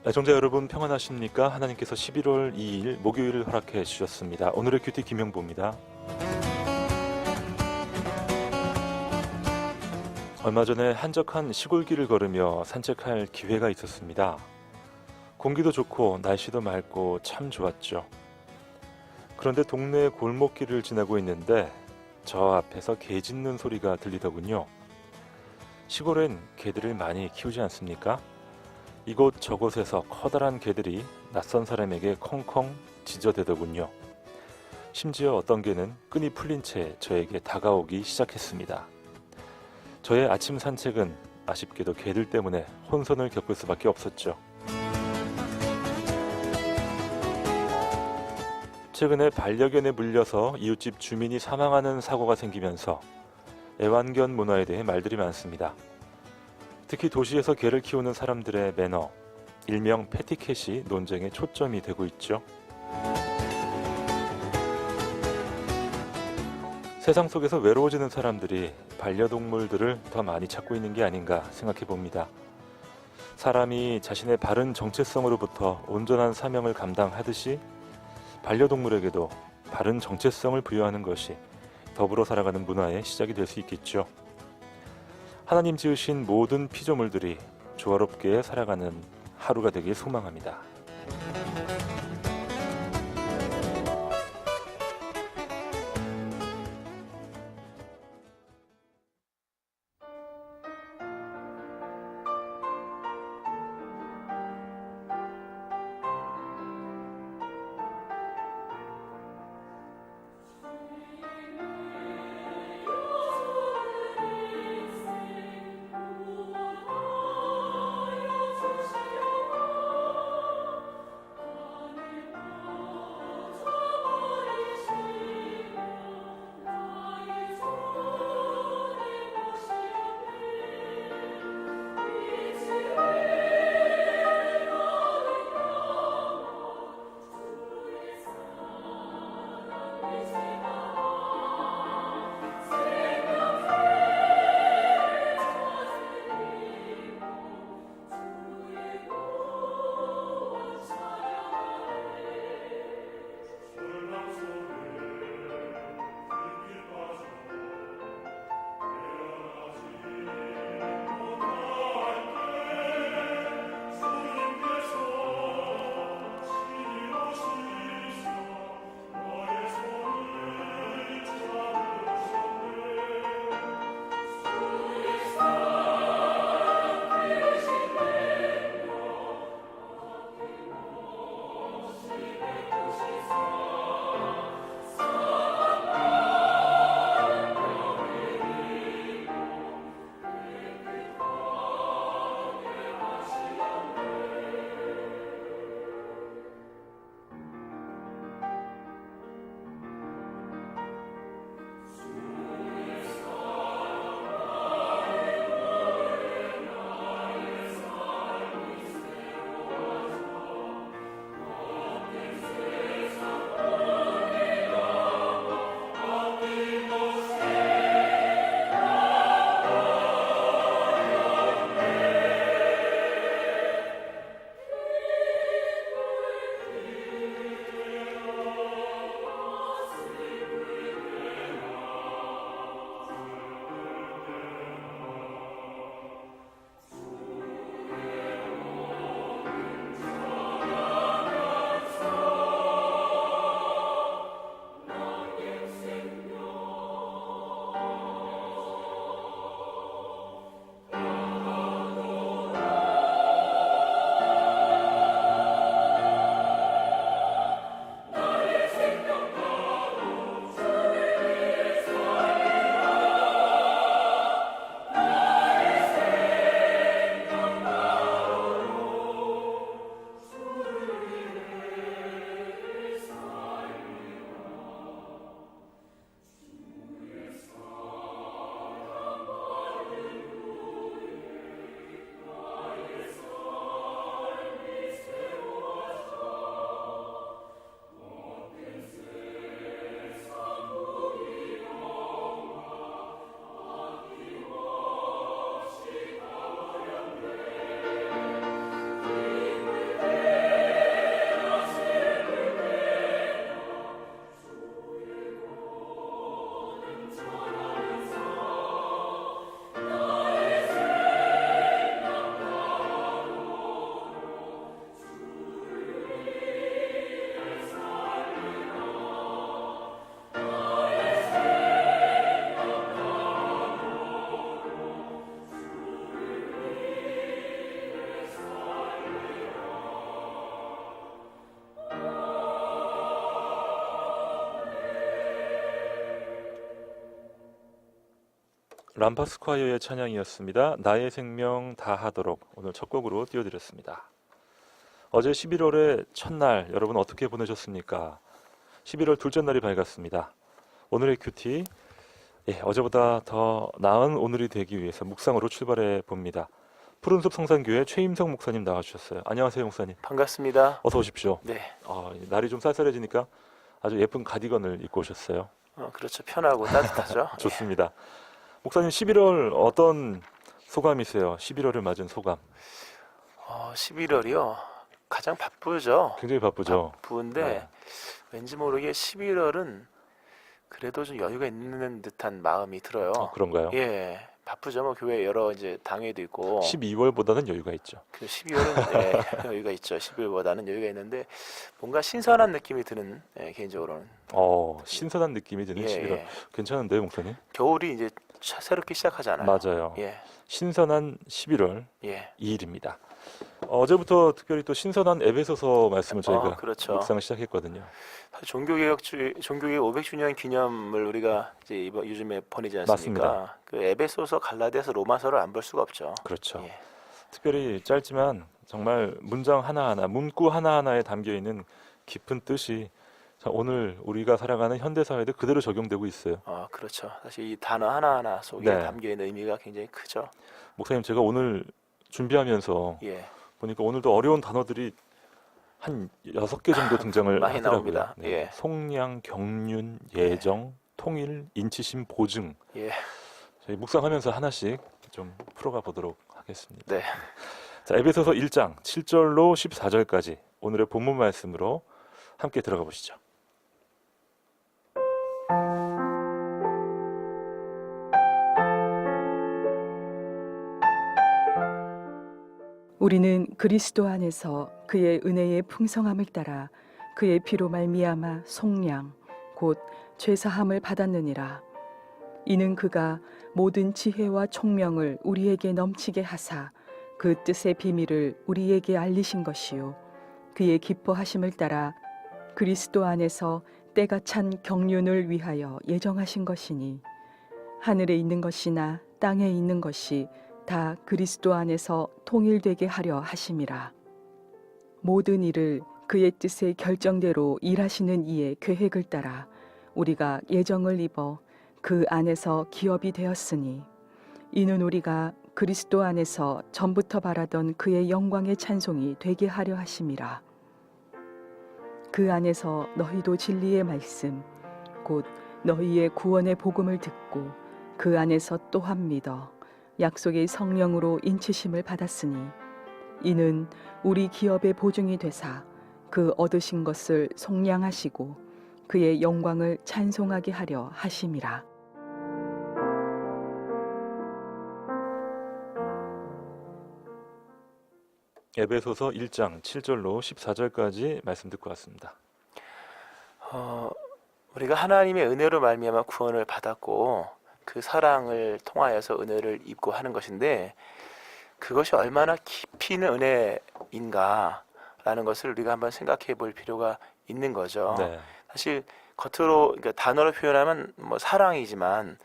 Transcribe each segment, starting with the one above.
애청자 여러분 평안하십니까? 하나님께서 11월 2일 목요일을 허락해 주셨습니다. 오늘의 큐티 김영보입니다. 얼마 전에 한적한 시골길을 걸으며 산책할 기회가 있었습니다. 공기도 좋고 날씨도 맑고 참 좋았죠. 그런데 동네 골목길을 지나고 있는데 저 앞에서 개 짖는 소리가 들리더군요. 시골엔 개들을 많이 키우지 않습니까? 이곳 저곳에서 커다란 개들이 낯선 사람에게 컹컹 짖어대더군요. 심지어 어떤 개는 끈이 풀린 채 저에게 다가오기 시작했습니다. 저의 아침 산책은 아쉽게도 개들 때문에 혼선을 겪을 수밖에 없었죠. 최근에 반려견에 물려서 이웃집 주민이 사망하는 사고가 생기면서 애완견 문화에 대해 말들이 많습니다. 특히 도시에서 개를 키우는 사람들의 매너, 일명 패티캣이 논쟁의 초점이 되고 있죠. 세상 속에서 외로워지는 사람들이 반려동물들을 더 많이 찾고 있는 게 아닌가 생각해 봅니다. 사람이 자신의 바른 정체성으로부터 온전한 사명을 감당하듯이 반려동물에게도 바른 정체성을 부여하는 것이 더불어 살아가는 문화의 시작이 될 수 있겠죠. 하나님 지으신 모든 피조물들이 조화롭게 살아가는 하루가 되길 소망합니다. 람파스콰이어의 찬양이었습니다. 나의 생명 다하도록 오늘 첫 곡으로 띄워드렸습니다. 어제 11월의 첫날 여러분 어떻게 보내셨습니까? 11월 둘째 날이 밝았습니다. 오늘의 큐티 어제보다 더 나은 오늘이 되기 위해서 묵상으로 출발해 봅니다. 푸른숲 성산교회 최임성 목사님 나와주셨어요. 안녕하세요 목사님. 반갑습니다. 어서 오십시오. 네. 날이 좀 쌀쌀해지니까 아주 예쁜 가디건을 입고 오셨어요. 그렇죠. 편하고 따뜻하죠. 좋습니다. 목사님 11월 어떤 소감이세요? 11월을 맞은 소감. 11월이요. 가장 바쁘죠. 굉장히 바쁘죠. 바쁜데 네. 왠지 모르게 11월은 그래도 좀 여유가 있는 듯한 마음이 들어요. 그런가요? 예. 바쁘죠. 뭐 교회 여러 이제 당회도 있고. 12월보다는 여유가 있죠. 그 12월은 여유가 있죠. 12월보다는 여유가 있는데 뭔가 신선한 느낌이 드는 개인적으로는. 신선한 느낌이 드는 11월. 괜찮은데요, 목사님? 겨울이 이제 새롭게 시작하잖아요. 맞아요. 예. 신선한 11월 예. 2일입니다. 어제부터 특별히 또 신선한 에베소서 말씀을 저희가 그렇죠. 묵상을 시작했거든요. 종교개혁 500주년 기념을 우리가 이제 요즘에 보내지 않습니까? 맞습니다. 그 에베소서, 갈라디아서, 로마서를 안 볼 수가 없죠. 그렇죠. 예. 특별히 짧지만 정말 문장 하나하나, 문구 하나하나에 담겨 있는 깊은 뜻이 오늘 우리가 살아가는 현대 사회에도 그대로 적용되고 있어요. 그렇죠. 사실 이 단어 하나하나 속에 네. 담겨 있는 의미가 굉장히 크죠. 목사님, 제가 오늘 준비하면서 예. 보니까 오늘도 어려운 단어들이 한 6개 정도 등장을 많이 하더라고요. 나옵니다. 네. 예. 속량, 경륜, 예정, 통일, 인치심, 보증. 예. 저희 묵상하면서 하나씩 좀 풀어가 보도록 하겠습니다. 네. 자, 에베소서 1장 7절로 14절까지 오늘의 본문 말씀으로 함께 들어가 보시죠. 우리는 그리스도 안에서 그의 은혜의 풍성함을 따라 그의 피로 말미암아 속량 곧 죄사함을 받았느니라. 이는 그가 모든 지혜와 총명을 우리에게 넘치게 하사 그 뜻의 비밀을 우리에게 알리신 것이요 그의 기뻐하심을 따라 그리스도 안에서 때가 찬 경륜을 위하여 예정하신 것이니 하늘에 있는 것이나 땅에 있는 것이 다 그리스도 안에서 통일되게 하려 하심이라. 모든 일을 그의 뜻의 결정대로 일하시는 이의 계획을 따라 우리가 예정을 입어 그 안에서 기업이 되었으니 이는 우리가 그리스도 안에서 전부터 바라던 그의 영광의 찬송이 되게 하려 하심이라. 그 안에서 너희도 진리의 말씀 곧 너희의 구원의 복음을 듣고 그 안에서 또한 믿어 약속의 성령으로 인치심을 받았으니 이는 우리 기업의 보증이 되사 그 얻으신 것을 속량하시고 그의 영광을 찬송하게 하려 하심이라. 에베소서 1장 7절로 14절까지 말씀 듣고 왔습니다. 우리가 하나님의 은혜로 말미암아 구원을 받았고 그 사랑을 통하여서 은혜를 입고 하는 것인데 그것이 얼마나 깊이 있는 은혜인가라는 것을 우리가 한번 생각해 볼 필요가 있는 거죠. 네. 사실 겉으로 그러니까 단어로 표현하면 뭐 사랑이지만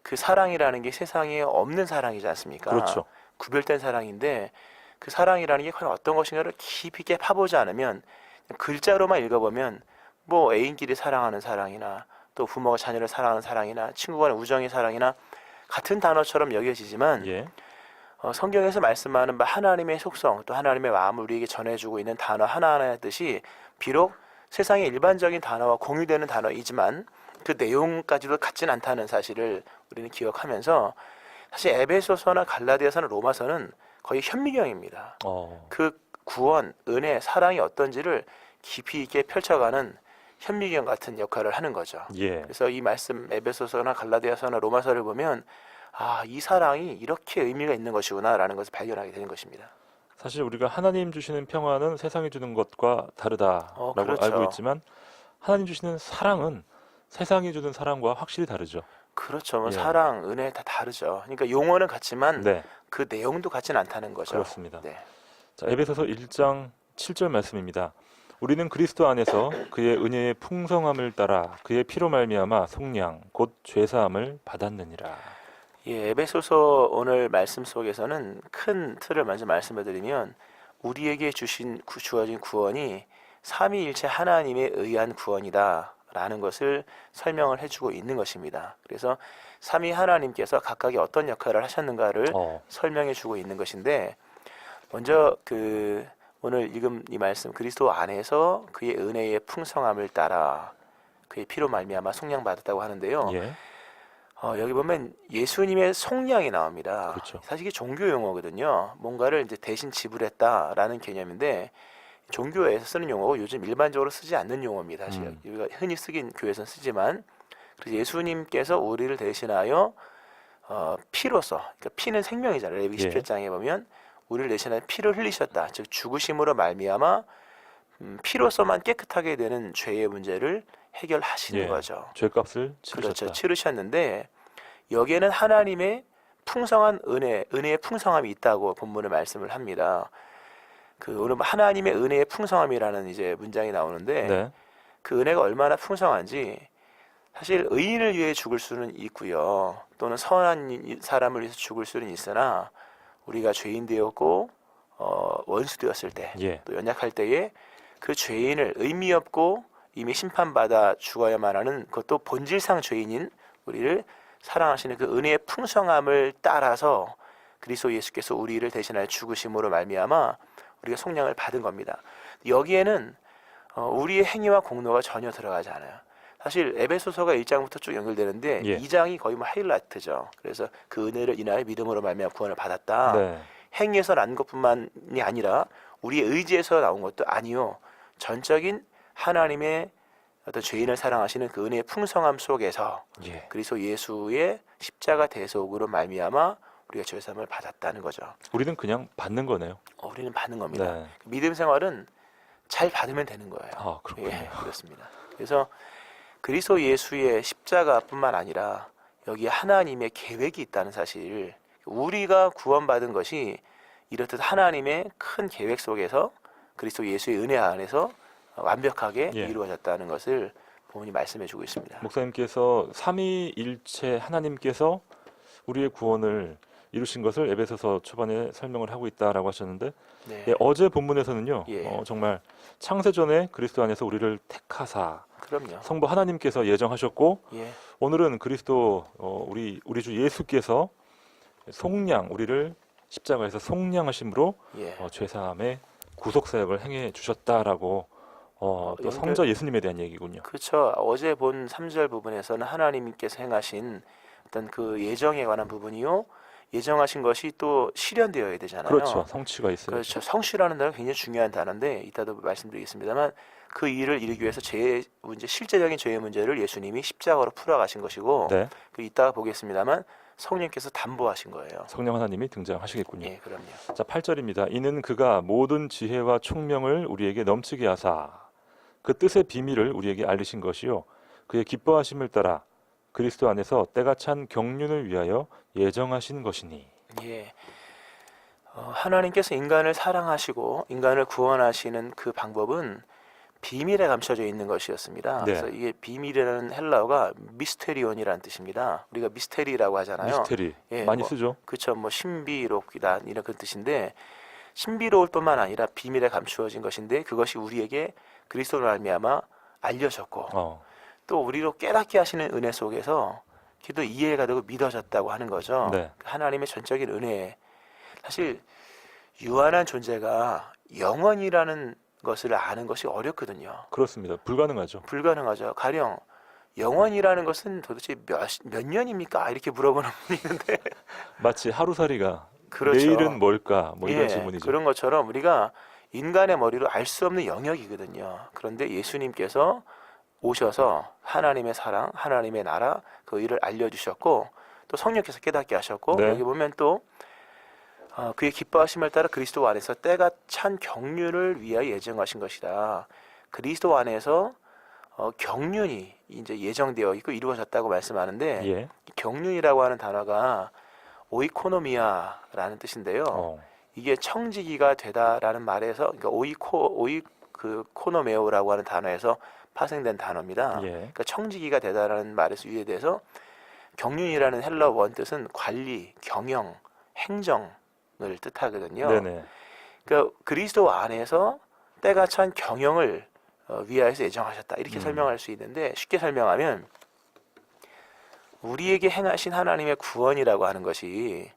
그 사랑이라는 게 세상에 없는 사랑이지 않습니까? 그렇죠. 구별된 사랑인데 그 사랑이라는 게 과연 어떤 것인가를 깊이 있게 파보지 않으면 글자로만 읽어보면 뭐 애인끼리 사랑하는 사랑이나 또 부모가 자녀를 사랑하는 사랑이나 친구 간의 우정의 사랑이나 같은 단어처럼 여겨지지만 성경에서 말씀하는 하나님의 속성 또 하나님의 마음을 우리에게 전해주고 있는 단어 하나하나의 뜻이 비록 세상의 일반적인 단어와 공유되는 단어이지만 그 내용까지도 같진 않다는 사실을 우리는 기억하면서 사실 에베소서나 갈라디아서나 로마서는 거의 현미경입니다. 그 구원, 은혜, 사랑이 어떤지를 깊이 있게 펼쳐가는 현미경 같은 역할을 하는 거죠. 그래서 이 말씀 에베소서나 갈라디아서나 로마서를 보면 이 사랑이 이렇게 의미가 있는 것이구나라는 것을 발견하게 되는 것입니다. 사실 우리가 하나님 주시는 평화는 세상이 주는 것과 다르다라고 그렇죠. 알고 있지만 하나님 주시는 사랑은 세상이 주는 사랑과 확실히 다르죠. 그렇죠. 사랑, 은혜 다 다르죠. 그러니까 용어는 같지만 그 내용도 같지는 않다는 거죠. 그렇습니다. 자, 에베소서 1장 7절 말씀입니다. 우리는 그리스도 안에서 그의 은혜의 풍성함을 따라 그의 피로 말미암아 속량 곧 죄사함을 받았느니라. 예, 에베소서 오늘 말씀 속에서는 큰 틀을 먼저 말씀을 드리면 우리에게 주어진 구원이 삼위일체 하나님에 의한 구원이다라는 것을 설명을 해주고 있는 것입니다. 그래서 삼위 하나님께서 각각의 어떤 역할을 하셨는가를 설명해주고 있는 것인데, 먼저 오늘 읽은 이 말씀, 그리스도 안에서 그의 은혜의 풍성함을 따라 그의 피로 말미암아 속량받았다고 하는데요. 예. 여기 보면 예수님의 속량이 나옵니다. 그렇죠. 사실 이게 종교 용어거든요. 뭔가를 이제 대신 지불했다라는 개념인데, 종교에서 쓰는 용어고 요즘 일반적으로 쓰지 않는 용어입니다. 사실 우리가 흔히 쓰긴 교회에서는 쓰지만, 그래서 예수님께서 우리를 대신하여 피로서, 그러니까 피는 생명이잖아요. 레위기 17장에 보면 우리를 대신하여 피를 흘리셨다. 즉 죽으심으로 말미암아 피로서만 깨끗하게 되는 죄의 문제를 해결하시는 거죠. 죄값을 치르셨다. 그렇죠. 치르셨는데 여기에는 하나님의 풍성한 은혜의 풍성함이 있다고 본문을 말씀을 합니다. 오늘 하나님의 은혜의 풍성함이라는 이제 문장이 나오는데, 네. 그 은혜가 얼마나 풍성한지, 사실 의인을 위해 죽을 수는 있고요, 또는 선한 사람을 위해서 죽을 수는 있으나 우리가 죄인 되었고 원수 되었을 때, 또 연약할 때에 그 죄인을 의미 없고 이미 심판받아 죽어야만 하는, 그것도 본질상 죄인인 우리를 사랑하시는 그 은혜의 풍성함을 따라서 그리스도 예수께서 우리를 대신하여 죽으심으로 말미암아 우리가 속량을 받은 겁니다. 여기에는 우리의 행위와 공로가 전혀 들어가지 않아요. 사실 에베소서가 1장부터 쭉 연결되는데 2장이 거의 뭐 하이라이트죠. 그래서 그 은혜를 인하여 믿음으로 말미암아 구원을 받았다. 행위에서 난 것뿐만이 아니라 우리의 의지에서 나온 것도 아니요, 전적인 하나님의 어떤 죄인을 사랑하시는 그 은혜의 풍성함 속에서 그리스도 예수의 십자가 대속으로 말미암아 우리가 죄사함을 받았다는 거죠. 우리는 그냥 받는 거네요. 우리는 받는 겁니다. 믿음 생활은 잘 받으면 되는 거예요. 그렇군요. 그렇습니다. 그래서 그리스도 예수의 십자가뿐만 아니라 여기 하나님의 계획이 있다는 사실, 우리가 구원받은 것이 이렇듯 하나님의 큰 계획 속에서 그리스도 예수의 은혜 안에서 완벽하게 이루어졌다는 것을 본문이 말씀해주고 있습니다. 목사님께서 삼위일체 하나님께서 우리의 구원을 이루신 것을 에베소서 초반에 설명을 하고 있다라고 하셨는데, 어제 본문에서는요, 정말 창세전에 그리스도 안에서 우리를 택하사, 그럼요. 성부 하나님께서 예정하셨고, 오늘은 그리스도 우리 주 예수께서 우리를 십자가에서 속량하심으로 죄사함의 구속사역을 행해 주셨다라고 또 성자 예수님에 대한 얘기군요. 그렇죠. 어제 본 3절 부분에서는 하나님께서 행하신 어떤 그 예정에 관한 부분이요, 예정하신 것이 또 실현되어야 되잖아요. 그렇죠. 성취가 있어요. 그렇죠. 성취라는 단어가 굉장히 중요한 단어인데 이따도 말씀드리겠습니다만, 그 일을 이루기 위해서 실제적인 죄의 문제를 예수님이 십자가로 풀어가신 것이고, 이따가 보겠습니다만 성령께서 담보하신 거예요. 성령 하나님이 등장하시겠군요. 그럼요. 자, 8절입니다. 이는 그가 모든 지혜와 총명을 우리에게 넘치게 하사 그 뜻의 비밀을 우리에게 알리신 것이요, 그의 기뻐하심을 따라 그리스도 안에서 때가 찬 경륜을 위하여 예정하신 것이니. 하나님께서 인간을 사랑하시고 인간을 구원하시는 그 방법은 비밀에 감춰져 있는 것이었습니다. 그래서 이게 비밀이라는 헬라어가 미스테리온이라는 뜻입니다. 우리가 미스테리라고 하잖아요. 미스테리 많이 쓰죠. 그렇죠. 신비롭기다 이런 그 뜻인데, 신비로울 뿐만 아니라 비밀에 감추어진 것인데, 그것이 우리에게 그리스도로 말미암아 알려졌고 또 우리로 깨닫게 하시는 은혜 속에서 기도 이해가 되고 믿어졌다고 하는 거죠. 하나님의 전적인 은혜. 사실 유한한 존재가 영원이라는 것을 아는 것이 어렵거든요. 그렇습니다. 불가능하죠. 가령 영원이라는 것은 도대체 몇 년입니까? 이렇게 물어보는 분이 있는데 마치 하루살이가 내일은 뭘까? 이런 질문이죠. 그런 것처럼 우리가 인간의 머리로 알 수 없는 영역이거든요. 그런데 예수님께서 오셔서 하나님의 사랑, 하나님의 나라, 그 일을 알려주셨고, 또 성령께서 깨닫게 하셨고, 여기 보면 또 그의 기뻐하심을 따라 그리스도 안에서 때가 찬 경륜을 위하여 예정하신 것이다. 그리스도 안에서 경륜이 이제 예정되어 있고 이루어졌다고 말씀하는데, 경륜이라고 하는 단어가 오이코노미아라는 뜻인데요. 이게 청지기가 되다라는 말에서, 그러니까 코노메오라고 하는 단어에서 파생된 단어입니다. 그러니까 청지기가 되다라는 말에서 유래돼서 경륜이라는 헬라 원 뜻은 관리, 경영, 행정을 뜻하거든요. 네네. 그러니까 그리스도 안에서 때가 찬 경영을 위하여서 예정하셨다 이렇게 설명할 수 있는데, 쉽게 설명하면 우리에게 행하신 하나님의 구원이라고 하는 것이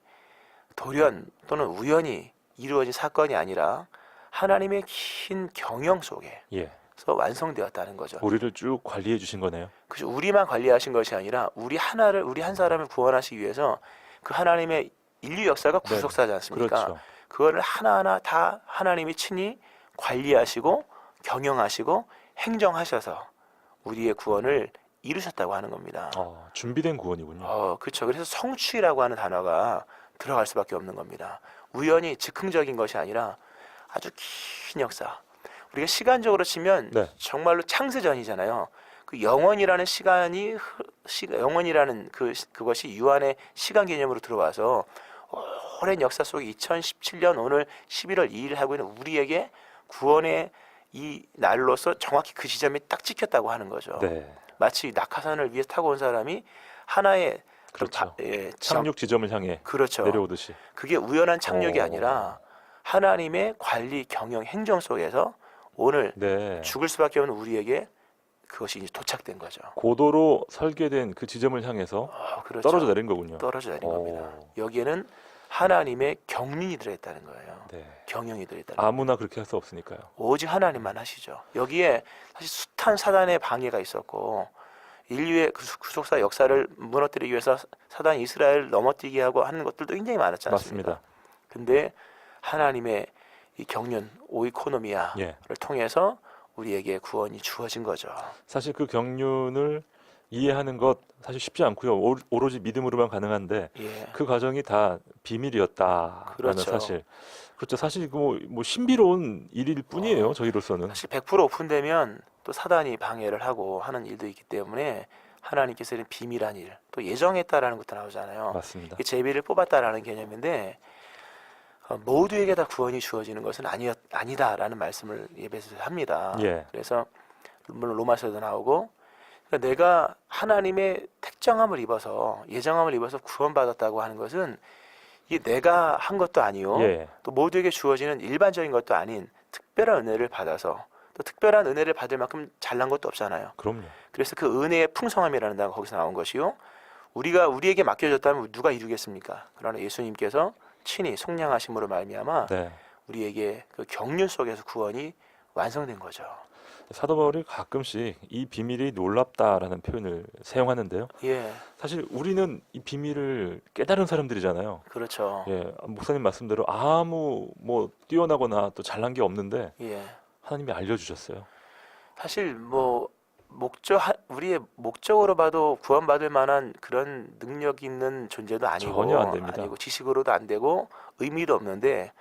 돌연 또는 우연히 이루어진 사건이 아니라 하나님의 긴 경영 속에서 예. 완성되었다는 거죠. 우리를 쭉 관리해 주신 거네요. 그래서 우리만 관리하신 것이 아니라 우리 한 사람을 구원하시기 위해서 그 하나님의 인류 역사가 구속사지 않습니까? 그렇죠. 그거를 하나하나 다 하나님이 친히 관리하시고 경영하시고 행정하셔서 우리의 구원을 이루셨다고 하는 겁니다. 준비된 구원이군요. 그렇죠. 그래서 성취라고 하는 단어가 들어갈 수밖에 없는 겁니다. 우연히 즉흥적인 것이 아니라 아주 긴 역사. 우리가 시간적으로 치면 네. 정말로 창세전이잖아요. 그 영원이라는 영원이라는 그것이 유한의 시간 개념으로 들어와서 오랜 역사 속에 2017년 오늘 11월 2일 하고 있는 우리에게 구원의 이 날로서 정확히 그 지점이 딱 찍혔다고 하는 거죠. 네. 마치 낙하산을 위에 타고 온 사람이 하나의 그렇죠. 착륙 지점을 향해 그렇죠. 내려오듯이. 그게 우연한 착륙이 아니라 하나님의 관리, 경영, 행정 속에서 오늘 네. 죽을 수밖에 없는 우리에게 그것이 이제 도착된 거죠. 고도로 설계된 그 지점을 향해서 그렇죠. 떨어져 내린 거군요. 떨어져 내린 오. 겁니다. 여기에는 하나님의 경륜이 들어있다는 거예요. 네. 경영이 들어있다는 거예요. 아무나 그렇게 할 수 없으니까요. 오직 하나님만 하시죠. 여기에 사실 숱한 사단의 방해가 있었고 인류의 구속사 역사를 무너뜨리기 위해서 사단이 이스라엘을 넘어뜨리게 하고 하는 것들도 굉장히 많았지 않습니까? 맞습니다. 근데 하나님의 이 경륜, 오이코노미아를 예. 통해서 우리에게 구원이 주어진 거죠. 사실 그 경륜을 이해하는 것 사실 쉽지 않고요. 오로지 믿음으로만 가능한데 예. 그 과정이 다 비밀이었다라는 그렇죠. 사실. 그렇죠. 사실 뭐 신비로운 일일 뿐이에요. 저희로서는. 사실 100% 오픈되면 또 사단이 방해를 하고 하는 일도 있기 때문에 하나님께서는 비밀한 일, 또 예정했다라는 것도 나오잖아요. 맞습니다. 이게 제비를 뽑았다라는 개념인데 모두에게 다 구원이 주어지는 것은 아니다라는 말씀을 예배에서 합니다. 예. 그래서 물론 로마서도 나오고, 그러니까 내가 하나님의 택정함을 입어서 예정함을 입어서 구원받았다고 하는 것은 이게 내가 한 것도 아니요, 예. 또 모두에게 주어지는 일반적인 것도 아닌 특별한 은혜를 받아서, 또 특별한 은혜를 받을 만큼 잘난 것도 없잖아요. 그럼요. 그래서 그 은혜의 풍성함이라는 단어가 거기서 나온 것이요, 우리에게 맡겨졌다면 누가 이루겠습니까? 그러나 예수님께서 친히 속량하심으로 말미암아 네. 우리에게 그 경륜 속에서 구원이 완성된 거죠. 사도 바울이 가끔씩 이 비밀이 놀랍다라는 표현을 사용하는데요. 예, 사실 우리는 이 비밀을 깨달은 사람들이잖아요. 그렇죠. 예, 목사님 말씀대로 아무 뭐 뛰어나거나 또 잘난 게 없는데 예, 하나님이 알려주셨어요. 사실 뭐 우리의 목적으로 봐도 구원받을 만한 그런 능력 있는 존재도 아니고, 전혀 안 됩니다. 아니고 지식으로도 안 되고 의미도 없는데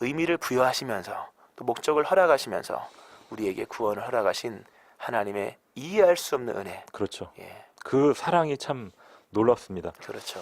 의미를 부여하시면서 또 목적을 허락하시면서 우리에게 구원을 허락하신 하나님의 이해할 수 없는 은혜. 그렇죠. 예, 그 사랑이 참 놀랍습니다. 그렇죠.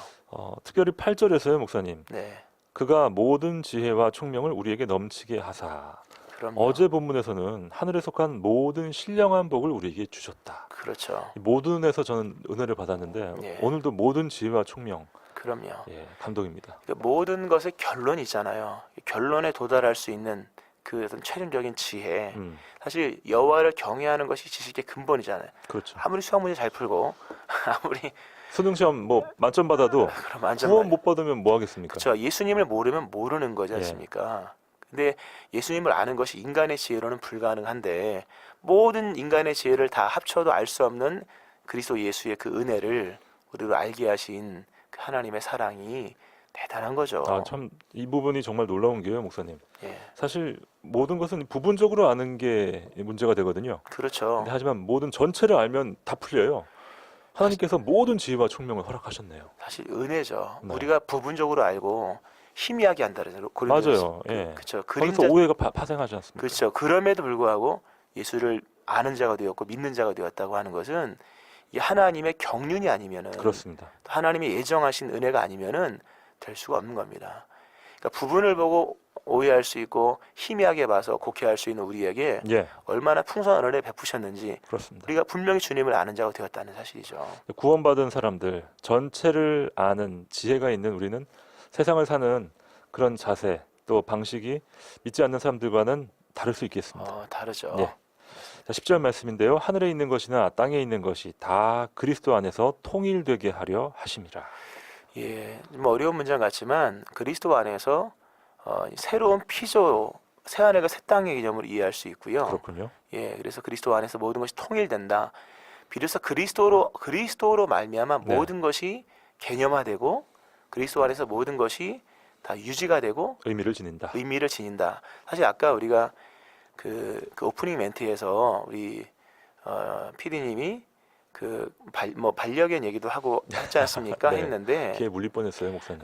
특별히 8절에서요, 목사님. 네, 그가 모든 지혜와 총명을 우리에게 넘치게 하사. 그럼요. 어제 본문에서는 하늘에 속한 모든 신령한 복을 우리에게 주셨다. 그렇죠. 이 모든에서 저는 은혜를 받았는데 예. 오늘도 모든 지혜와 총명. 그럼요. 예, 감동입니다. 그 모든 것의 결론이 있잖아요. 결론에 도달할 수 있는 그 어떤 최종적인 지혜. 사실 여호와를 경외하는 것이 지식의 근본이잖아요. 그렇죠. 아무리 수학 문제 잘 풀고 아무리 수능 시험 뭐 만점 받아도 그럼 완전 구원 못 받으면 뭐 하겠습니까? 그렇죠. 예수님을 모르면 모르는 거지 않습니까? 근데 예수님을 아는 것이 인간의 지혜로는 불가능한데 모든 인간의 지혜를 다 합쳐도 알 수 없는 그리스도 예수의 그 은혜를 우리로 알게 하신 그 하나님의 사랑이 대단한 거죠. 참 이 부분이 정말 놀라운 게요, 목사님. 예, 사실 모든 것은 부분적으로 아는 게 문제가 되거든요. 그렇죠. 근데 하지만 모든 전체를 알면 다 풀려요. 하나님께서 모든 지혜와 총명을 허락하셨네요. 사실 은혜죠. 네. 우리가 부분적으로 알고 희미하게 한다는 맞아요. 예. 그렇죠. 거기서 오해가 파생하지 않습니까? 그렇죠. 그럼에도 불구하고 예수를 아는 자가 되었고 믿는 자가 되었다고 하는 것은 이 하나님의 경륜이 아니면은, 그렇습니다. 하나님이 예정하신 은혜가 아니면은 될 수가 없는 겁니다. 그러니까 부분을 보고 오해할 수 있고 희미하게 봐서 곡해할 수 있는 우리에게 예, 얼마나 풍성한 은혜를 베푸셨는지 그렇습니다. 우리가 분명히 주님을 아는 자가 되었다는 사실이죠. 구원받은 사람들 전체를 아는 지혜가 있는 우리는 세상을 사는 그런 자세 또 방식이 믿지 않는 사람들과는 다를 수 있겠습니다. 다르죠. 예. 자, 10절 말씀인데요. 하늘에 있는 것이나 땅에 있는 것이 다 그리스도 안에서 통일되게 하려 하심이라. 예, 좀 어려운 문장 같지만 그리스도 안에서 새로운 피조, 새 하늘과 새 땅의 개념으로 이해할 수 있고요. 그렇군요. 예, 그래서 그리스도 안에서 모든 것이 통일된다. 비로소 그리스도로 말미암아 네. 모든 것이 개념화되고 그리스도 안에서 모든 것이 다 유지가 되고 의미를 지닌다. 의미를 지닌다. 사실 아까 우리가 그 오프닝 멘트에서 우리 PD님이 반려견 얘기도 하고 했지 않습니까? 네. 했는데 개에 물릴 뻔했어요, 목사님.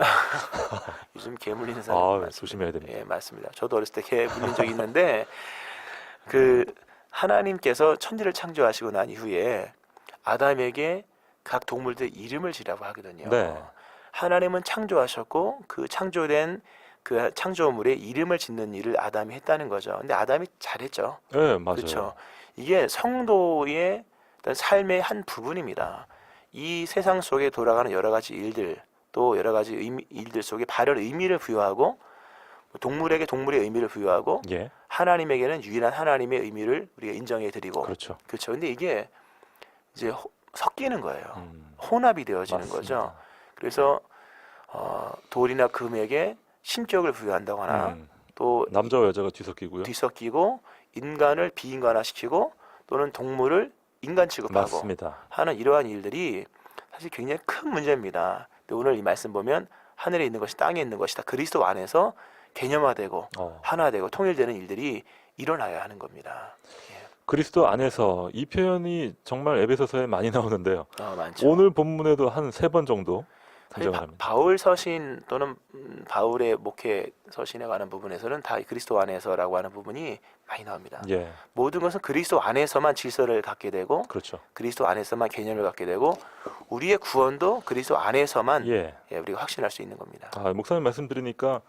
요즘 개 물리는 사람 아, 많습니다. 조심해야 됩니다. 예, 맞습니다. 저도 어렸을 때 개 물린 적이 있는데 그 하나님께서 천지를 창조하시고 난 이후에 아담에게 각 동물들 이름을 지라고 하거든요. 네. 하나님은 창조하셨고 그 창조된 그 창조물에 이름을 짓는 일을 아담이 했다는 거죠. 근데 아담이 잘했죠. 네, 맞아요. 그렇죠. 이게 성도의 어떤 삶의 한 부분입니다. 이 세상 속에 돌아가는 여러 가지 일들, 또 여러 가지 일들 속에 발열 의미를 부여하고 동물에게 동물의 의미를 부여하고 예, 하나님에게는 유일한 하나님의 의미를 우리가 인정해 드리고 그렇죠. 그렇죠. 근데 이게 이제 섞이는 거예요. 음, 혼합이 되어지는 맞습니다. 거죠. 그래서 돌이나 금에게 신격을 부여한다거나 음, 또 남자와 여자가 뒤섞이고요. 뒤섞이고 인간을 비인간화시키고 또는 동물을 인간 취급하고 맞습니다. 하는 이러한 일들이 사실 굉장히 큰 문제입니다. 근데 오늘 이 말씀 보면 하늘에 있는 것이 땅에 있는 것이 다 그리스도 안에서 개념화되고 하나되고 통일되는 일들이 일어나야 하는 겁니다. 그리스도 안에서 이 표현이 정말 에베소서에 많이 나오는데요. 많죠. 오늘 본문에도 한 3번 정도 사실 등장을 합니다. 바울 서신 또는 바울의 목회 서신에 관한 부분에서는 다 그리스도 안에서라고 하는 부분이 많이 나옵니다. 예, 모든 것은 그리스도 안에서만 질서를 갖게 되고 그렇죠. 그리스도 안에서만 개념을 갖게 되고 우리의 구원도 그리스도 안에서만 예. 우리가 확신할 수 있는 겁니다. 목사님 말씀 들으니까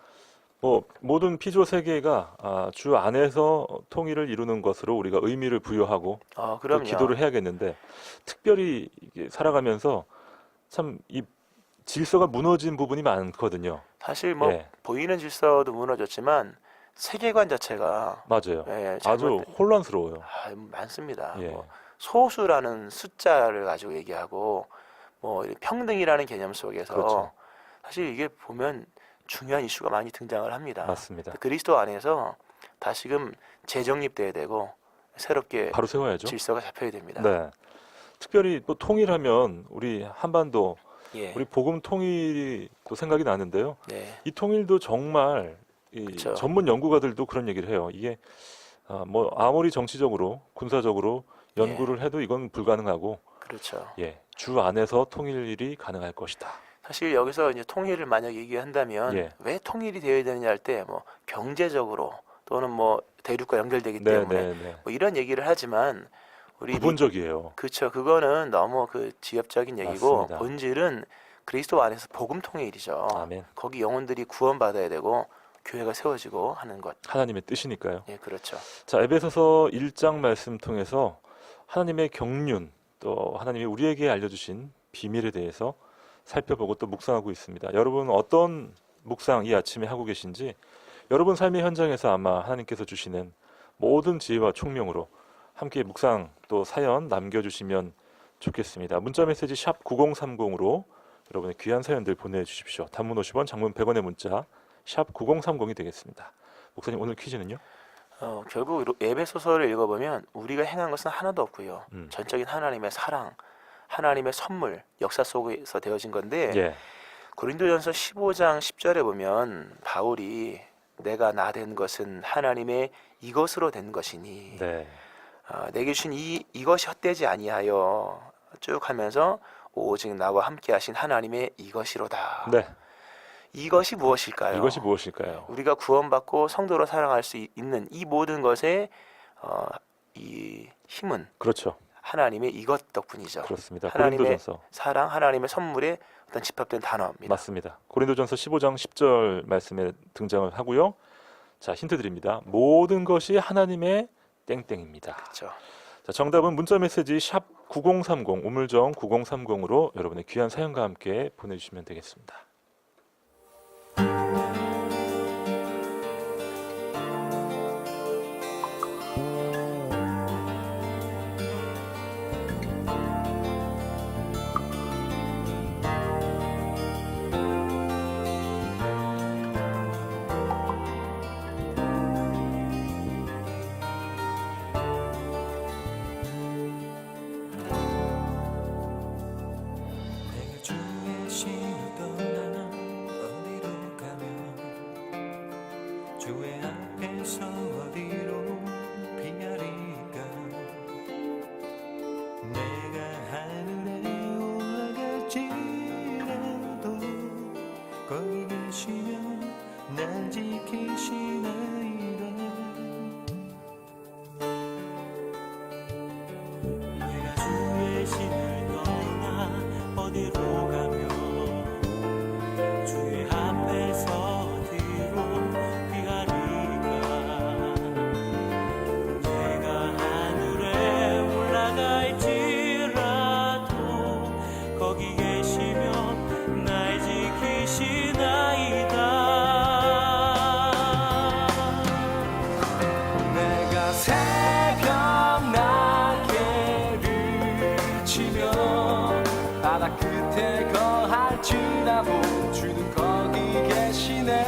모든 피조 세계가 주 안에서 통일을 이루는 것으로 우리가 의미를 부여하고 또 그럼요. 기도를 해야겠는데 특별히 이게 살아가면서 참 이 질서가 무너진 부분이 많거든요. 사실 예, 보이는 질서도 무너졌지만 세계관 자체가 맞아요. 아주 잘못된 혼란스러워요. 많습니다. 예, 소수라는 숫자를 가지고 얘기하고 이런 평등이라는 개념 속에서 그렇죠. 사실 이게 보면 중요한 이슈가 많이 등장을 합니다. 맞습니다. 그리스도 안에서 다시금 재정립돼야 되고 새롭게 바로 세워야죠. 질서가 잡혀야 됩니다. 네. 특별히 또 통일하면 우리 한반도 예. 우리 복음 통일이 또 생각이 나는데요. 네. 이 통일도 정말 이 그쵸. 전문 연구가들도 그런 얘기를 해요. 이게 아무리 정치적으로 군사적으로 연구를 해도 이건 불가능하고 그렇죠. 주 안에서 통일이 가능할 것이다. 사실 여기서 이제 통일을 만약 얘기한다면 예. 왜 통일이 되어야 되느냐 할 때 경제적으로 또는 대륙과 연결되기 네, 때문에 네, 네. 이런 얘기를 하지만 우리 부분적이에요. 그렇죠. 그거는 너무 지엽적인 얘기고 맞습니다. 본질은 그리스도 안에서 복음 통일이죠. 아멘. 거기 영혼들이 구원받아야 되고 교회가 세워지고 하는 것. 하나님의 뜻이니까요. 예, 그렇죠. 자, 에베소서 1장 말씀 통해서 하나님의 경륜 또 하나님이 우리에게 알려주신 비밀에 대해서 살펴보고 또 묵상하고 있습니다. 여러분 어떤 묵상 이 아침에 하고 계신지 여러분 삶의 현장에서 아마 하나님께서 주시는 모든 지혜와 총명으로 함께 묵상 또 사연 남겨주시면 좋겠습니다. 문자메시지 샵 9030으로 여러분의 귀한 사연들 보내주십시오. 단문 50원, 장문 100원의 문자 샵 9030이 되겠습니다. 목사님 오늘 퀴즈는요? 결국 에베소서를 읽어보면 우리가 행한 것은 하나도 없고요. 음. 전적인 하나님의 사랑, 하나님의 선물, 역사 속에서 되어진 건데 예, 고린도전서 15장 10절에 보면 바울이 내가 나 된 것은 하나님의 이것으로 된 것이니 네, 내게 주신 이것이 헛되지 아니하여 쭉 하면서 오직 나와 함께 하신 하나님의 이것이로다. 네. 이것이 무엇일까요? 이것이 무엇일까요? 우리가 구원받고 성도로 살아갈 수 있는 이 모든 것의 이 힘은 그렇죠. 하나님의 이것 덕분이죠. 그렇습니다. 하나님의 고린도전서 사랑, 하나님의 선물에 어떤 집합된 단어입니다. 맞습니다. 고린도전서 15장 10절 말씀에 등장을 하고요. 자, 힌트 드립니다. 모든 것이 하나님의 땡땡입니다. 그렇죠. 자, 정답은 문자 메시지 샵 9030 우물정 9030으로 여러분의 귀한 사연과 함께 보내주시면 되겠습니다. 내가 주의 신을 떠나 어디로 가면 주의 앞에서 어디로 피하리까 내가 하늘에 올라갈지라도 거기 계시면 날 지키시나이다 내가 주의 신을 떠나 어디로 가면 주의 앞에서 어디로 피하리까 내가 하늘에 올라갈지라도 거기 계시면 날 지키시나이다 내가 새벽 날개를 치며 바다 끝에 거할지라도 주는 거기 계시네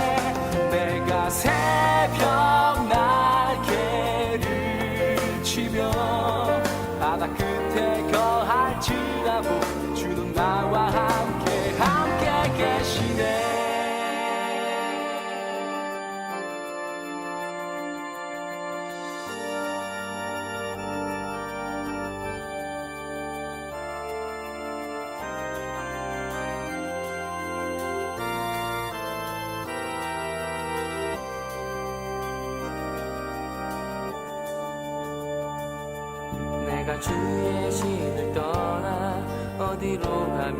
내가 새벽 날개를 치며 바다 끝에 거할지라도 주는 나와 함께 계시네 내가 주의 신을 떠나 어디로 가면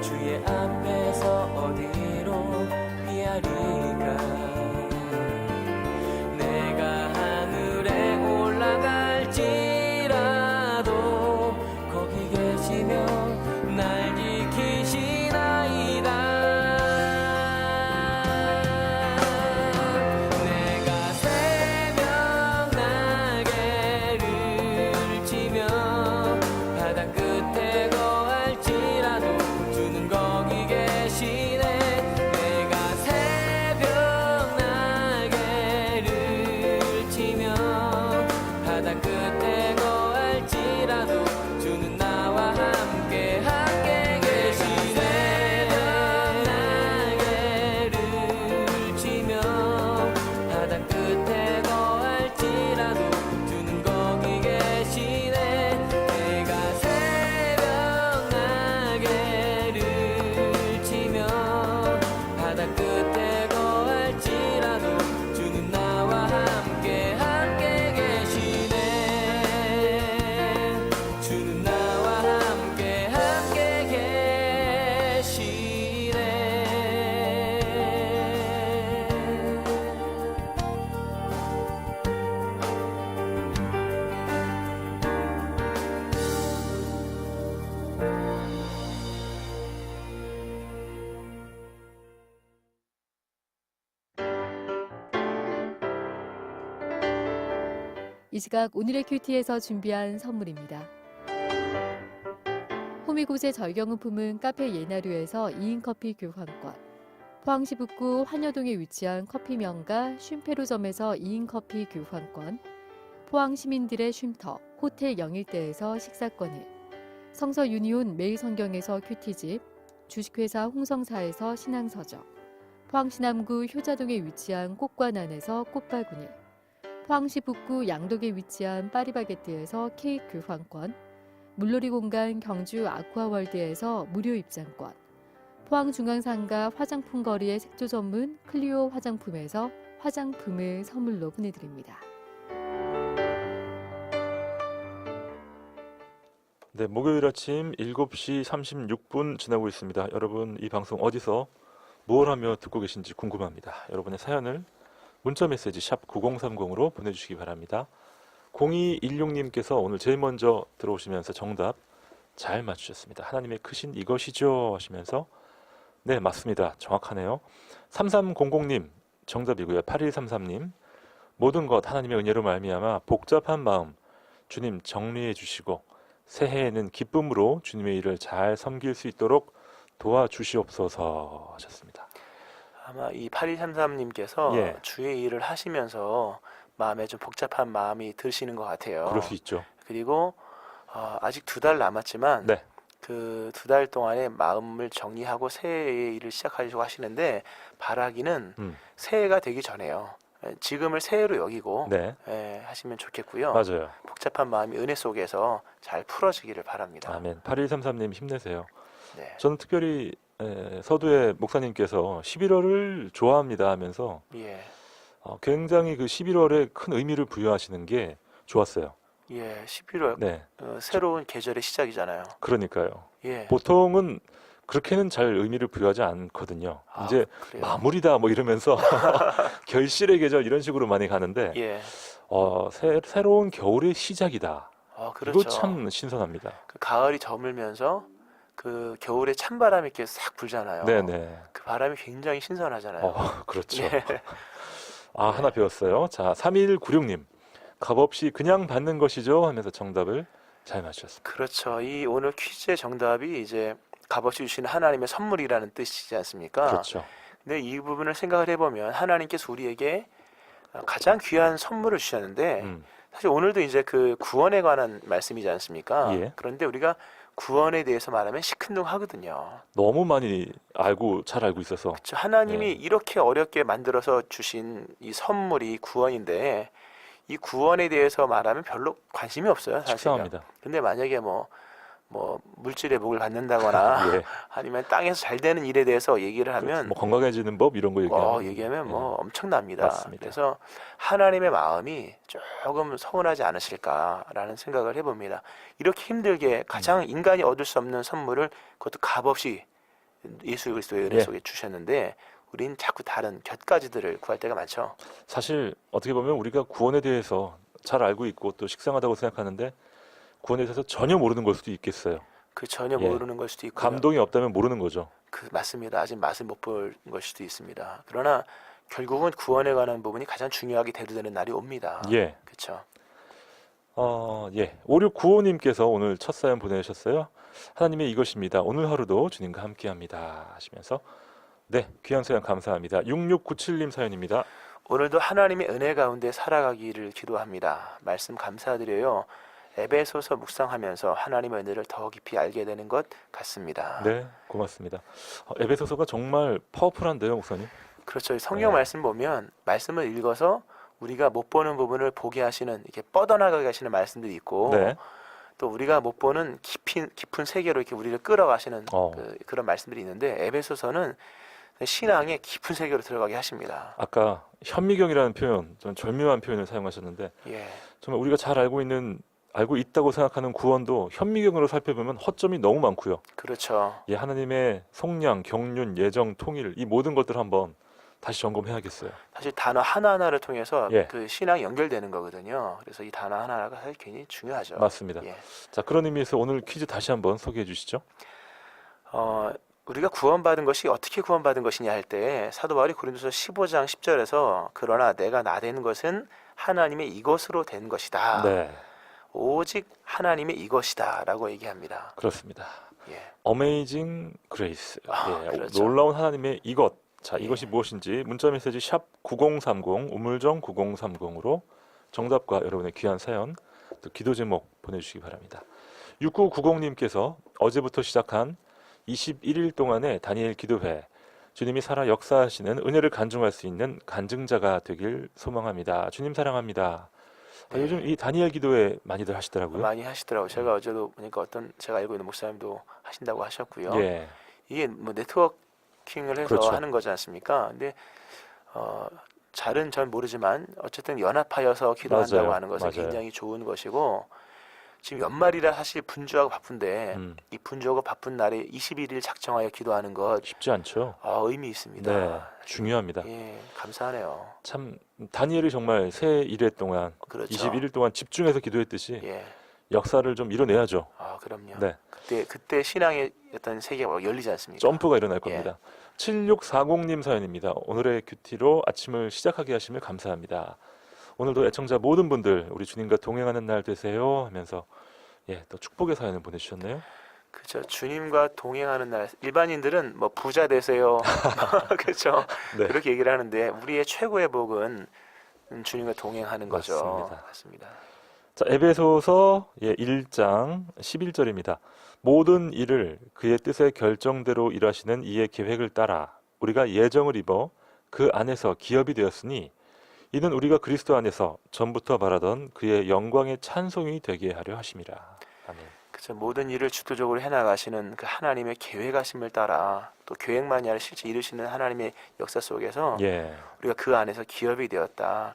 주의 앞에서 어디로 피하리까 내가 하늘에 올라갈지라도 거기 계시면 날 지키시나이다 내가 새벽 날개를 치며 바다 끝에 거할지라도 주는 거기 계시네 내가 새벽 날개를 치며 바다 끝에 거할지라도 주는 나와 함께 계시네 날개를 치며 바다 끝에 거할지라도 주는 거기 계시네 내가 새벽 날개를 치며 바다 끝에 거할지라도 주는 나와 함께 계시네 주는 나와 함께 계시네 이 시각 오늘의 큐티에서 준비한 선물입니다. 호미곶의 절경은품은 카페 예나류에서 2인 커피 교환권, 포항시 북구 환여동에 위치한 커피 명가 쉼페로점에서 2인 커피 교환권, 포항 시민들의 쉼터 호텔 영일대에서 식사권을, 성서 유니온 매일성경에서 큐티집, 주식회사 홍성사에서 신앙서적, 포항시 남구 효자동에 위치한 꽃관안에서 꽃바구니, 포항시 북구 양덕에 위치한 파리바게뜨에서 케이크 교환권, 물놀이 공간 경주 아쿠아월드에서 무료 입장권, 포항중앙상가 화장품 거리의 색조 전문 클리오 화장품에서 화장품을 선물로 보내드립니다. 네, 목요일 아침 7시 36분 지나고 있습니다. 여러분, 이 방송 어디서 뭘 하며 듣고 계신지 궁금합니다. 여러분의 사연을 문자 메시지 샵 9030으로 보내주시기 바랍니다. 0216님께서 오늘 제일 먼저 들어오시면서 정답 잘 맞추셨습니다. 하나님의 크신 이것이죠 하시면서 네, 맞습니다. 정확하네요. 3300님 정답이고요. 8133님 모든 것 하나님의 은혜로 말미암아 복잡한 마음 주님 정리해 주시고 새해에는 기쁨으로 주님의 일을 잘 섬길 수 있도록 도와주시옵소서 하셨습니다. 아마 이 8233님께서 예. 주의 일을 하시면서 마음에 좀 복잡한 마음이 드시는 것 같아요. 그럴 수 있죠. 그리고 아직 2달 남았지만 네. 그 2달 동안에 마음을 정리하고 새해의 일을 시작하려고 하시는데 바라기는 새해가 되기 전에요. 지금을 새해로 여기고 네, 하시면 좋겠고요. 맞아요. 복잡한 마음이 은혜 속에서 잘 풀어지기를 바랍니다. 아멘. 8133님 힘내세요. 네. 저는 특별히 서두에 목사님께서 11월을 좋아합니다 하면서 예. 굉장히 그 11월에 큰 의미를 부여하시는 게 좋았어요. 예, 11월 네, 새로운 계절의 시작이잖아요. 그러니까요. 예. 보통은 그렇게는 잘 의미를 부여하지 않거든요. 아, 이제 그래요? 마무리다 뭐 이러면서 결실의 계절 이런 식으로 많이 가는데 예. 새로운 겨울의 시작이다. 그렇죠. 이거 참 신선합니다. 그 가을이 저물면서 그 겨울에 찬바람이 이렇게 싹 불잖아요. 네네. 그 바람이 굉장히 신선하잖아요. 그렇죠. 예. 하나 배웠어요. 자, 3196님. 값없이 그냥 받는 것이죠 하면서 정답을 잘 맞추셨습니다. 그렇죠. 이 오늘 퀴즈의 정답이 이제 값없이 주시는 하나님의 선물이라는 뜻이지 않습니까? 그렇죠. 근데 이 부분을 생각을 해보면 하나님께서 우리에게 가장 귀한 선물을 주셨는데 음, 사실 오늘도 이제 그 구원에 관한 말씀이지 않습니까? 예. 그런데 우리가 구원에 대해서 말하면 시큰둥하거든요. 너무 많이 잘 알고 있어서 그렇죠. 하나님이 예. 이렇게 어렵게 만들어서 주신 이 선물이 구원인데 이 구원에 대해서 말하면 별로 관심이 없어요, 사실은. 식상합니다. 근데 만약에 뭐 물질의 복을 받는다거나 예. 아니면 땅에서 잘 되는 일에 대해서 얘기를 하면 뭐 건강해지는 법 이런 거 얘기하면 얘기하면 뭐 예. 엄청납니다. 맞습니다. 그래서 하나님의 마음이 조금 서운하지 않으실까라는 생각을 해봅니다. 이렇게 힘들게 가장 인간이 얻을 수 없는 선물을 그것도 값없이 예수 그리스도의 은혜 예. 속에 주셨는데 우린 자꾸 다른 곁가지들을 구할 때가 많죠. 사실 어떻게 보면 우리가 구원에 대해서 잘 알고 있고 또 식상하다고 생각하는데 구원에 대해서 전혀 모르는 걸 수도 있겠어요. 그 전혀 예. 모르는 걸 수도 있고 감동이 없다면 모르는 거죠. 맞습니다. 아직 맛을 못 볼 걸 수도 있습니다. 그러나 결국은 구원에 관한 부분이 가장 중요하게 대두되는 날이 옵니다. 예. 그렇죠. 예. 5695님께서 오늘 첫 사연 보내주셨어요. 하나님의 이것입니다. 오늘 하루도 주님과 함께합니다 하시면서 네, 귀한 사연 감사합니다. 6697님 사연입니다. 오늘도 하나님의 은혜 가운데 살아가기를 기도합니다. 말씀 감사드려요. 에베소서 묵상하면서 하나님의 은혜를 더 깊이 알게 되는 것 같습니다. 네, 고맙습니다. 에베소서가 정말 파워풀한데요, 목사님. 그렇죠. 성경 네. 말씀 보면 말씀을 읽어서 우리가 못 보는 부분을 보게 하시는 이렇게 뻗어나가게 하시는 말씀들이 있고 네. 또 우리가 못 보는 깊은 세계로 이렇게 우리를 끌어가시는 그런 말씀들이 있는데 에베소서는 신앙의 깊은 세계로 들어가게 하십니다. 아까 현미경이라는 표현, 좀 절묘한 표현을 사용하셨는데 예. 정말 우리가 잘 알고 있다고 생각하는 구원도 현미경으로 살펴보면 허점이 너무 많고요. 그렇죠. 예, 하나님의 속량, 경륜, 예정, 통일 이 모든 것들을 한번 다시 점검해야겠어요. 사실 단어 하나하나를 통해서 예. 그 신앙이 연결되는 거거든요. 그래서 이 단어 하나하나가 사실 굉장히 중요하죠. 맞습니다. 예. 자, 그런 의미에서 오늘 퀴즈 다시 한번 소개해 주시죠. 우리가 구원받은 것이 어떻게 구원받은 것이냐 할 때 사도 바울이 고린도서 15장 10절에서 그러나 내가 나된 것은 하나님의 이것으로 된 것이다. 네, 오직 하나님의 이것이다라고 얘기합니다. 그렇습니다. 예. Amazing Grace. 예, 그렇죠. 놀라운 하나님의 이것. 자, 예. 이것이 무엇인지 문자 메시지 샵 9030 우물정 9030으로 정답과 여러분의 귀한 사연 또 기도 제목 보내주시기 바랍니다. 6990님께서 어제부터 시작한 21일 동안의 다니엘 기도회 주님이 살아 역사하시는 은혜를 간증할 수 있는 간증자가 되길 소망합니다. 주님 사랑합니다. 네. 요즘 이 다니엘 기도회 많이들 하시더라고요. 많이 하시더라고요. 제가 어제도 보니까 제가 알고 있는 목사님도 하신다고 하셨고요. 예, 이게 뭐 네트워킹을 해서 그렇죠. 하는 거지 않습니까? 근데 잘은 전 모르지만 어쨌든 연합하여서 기도한다고 맞아요. 하는 것은 맞아요. 굉장히 좋은 것이고 지금 연말이라 사실 분주하고 바쁜데 음, 이 분주하고 바쁜 날에 21일 작정하여 기도하는 것 쉽지 않죠. 의미 있습니다. 네, 중요합니다. 예, 감사하네요. 참 다니엘이 정말 새 일회 동안 그렇죠. 21일 동안 집중해서 기도했듯이 예, 역사를 좀 이뤄내야죠. 그럼요. 네, 그때 신앙의 어떤 세계가 열리지 않습니까? 점프가 일어날 예. 겁니다. 7640님 사연입니다. 오늘의 큐티로 아침을 시작하게 하시면 감사합니다. 오늘도 애청자 모든 분들 우리 주님과 동행하는 날 되세요 하면서 또 축복의 사연을 보내주셨네요. 그죠. 주님과 동행하는 날 일반인들은 뭐 부자 되세요. 그렇죠. 네, 그렇게 얘기를 하는데 우리의 최고의 복은 주님과 동행하는 거죠. 맞습니다. 맞습니다. 자, 에베소서 1장 11절입니다. 모든 일을 그의 뜻의 결정대로 일하시는 이의 계획을 따라 우리가 예정을 입어 그 안에서 기업이 되었으니 이는 우리가 그리스도 안에서 전부터 바라던 그의 영광의 찬송이 되게 하려 하심이라. 아멘. 그죠. 모든 일을 주도적으로 해나가시는 그 하나님의 계획하심을 따라 또 계획만이 아니라 실제 이루시는 하나님의 역사 속에서 예, 우리가 그 안에서 기업이 되었다.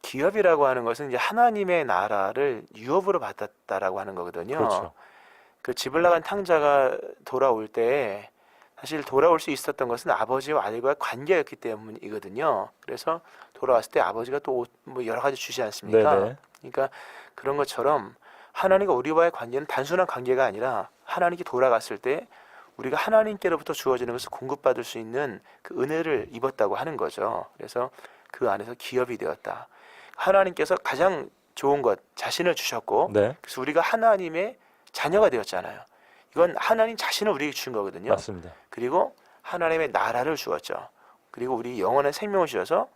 기업이라고 하는 것은 이제 하나님의 나라를 유업으로 받았다라고 하는 거거든요. 그렇죠. 그 집을 나간 탕자가 돌아올 때 사실 돌아올 수 있었던 것은 아버지와 아들과의 관계였기 때문이거든요. 그래서 돌아왔을 때 아버지가 또 뭐 여러 가지 주지 않습니까? 네네. 그러니까 그런 것처럼 하나님과 우리와의 관계는 단순한 관계가 아니라 하나님께 돌아갔을 때 우리가 하나님께로부터 주어지는 것을 공급받을 수 있는 그 은혜를 입었다고 하는 거죠. 그래서 그 안에서 기업이 되었다. 하나님께서 가장 좋은 것 자신을 주셨고 네, 그래서 우리가 하나님의 자녀가 되었잖아요. 이건 하나님 자신을 우리에게 준 거거든요. 맞습니다. 그리고 하나님의 나라를 주었죠. 그리고 우리 영원한 생명을 주셔서